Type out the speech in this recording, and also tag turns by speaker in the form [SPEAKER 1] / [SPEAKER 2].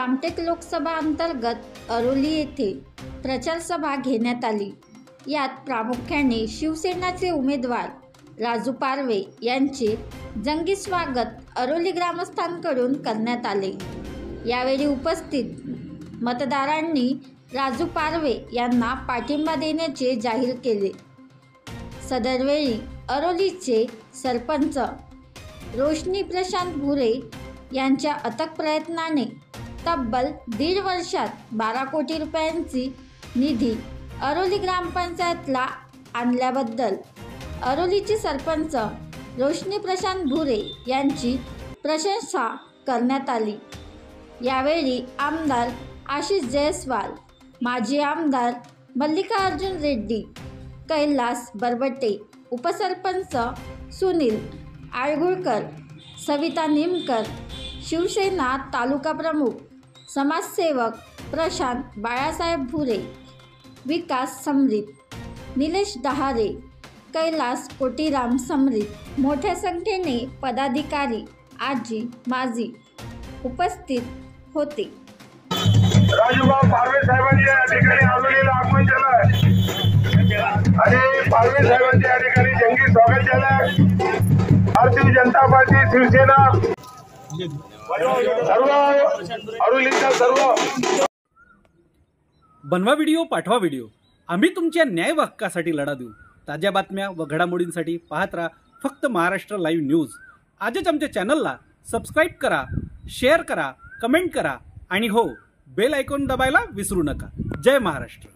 [SPEAKER 1] रामटेक लोकसभा अंतर्गत अरोली येथे प्रचार सभा घेण्यात आली। यात प्रामुख्याने शिवसेनाचे उमेदवार राजू पारवे यांचे जंगी स्वागत अरोली ग्रामस्थांकडून करण्यात आले। यावेळी उपस्थित मतदारांनी राजू पारवे यांना पाठिंबा देण्याचे जाहीर केले। सदरवेळी अरोलीचे सरपंच रोशनी प्रशांत भुरे यांच्या अथक प्रयत्नाने तब्बल 1.5 वर्षात 12 कोटी रुपयांची निधी अरोली ग्रामपंचायतला आणल्याबद्दल अरोलीचे सरपंच रोशनी प्रशांत भुरे यांची प्रशंसा करण्यात आली। यावेळी आमदार आशिष जयस्वाल, माजी आमदार मल्लिकार्जुन रेड्डी, कैलास बरबटे, उपसरपंच सुनील आळगुळकर, सविता निमकर, शिवसेना तालुका प्रमुख, समाजसेवक प्रशांत बाळासाहेब भुरे, विकास समरीत, निलेश दहारे, कैलास कोटीराम समरीत, मोठ्या संख्येने पदाधिकारी, आजी माजी उपस्थित होते।
[SPEAKER 2] राजूभाऊ पारवे साहेबांनी या ठिकाणी आलोलीला आगमन केलं आणि पारवे साहेबांनी या ठिकाणी जंगी स्वागत केलं। भारतीय जनता पार्टी, शिवसेना सर्व अरोलीचा सर्व
[SPEAKER 3] बनवा व्हिडिओ, पाठवा व्हिडिओ, आम्ही तुमच्या न्याय व हक्कासाठी लढा देऊ। ताज्या बातम्या व घडामोडींसाठी पाहत राहा फक्त महाराष्ट्र लाईव्ह न्यूज। आजच आमच्या चॅनलला सबस्क्राईब करा, शेअर करा, कमेंट करा आणि हो, बेल आयकॉन दाबायला विसरू नका। जय महाराष्ट्र।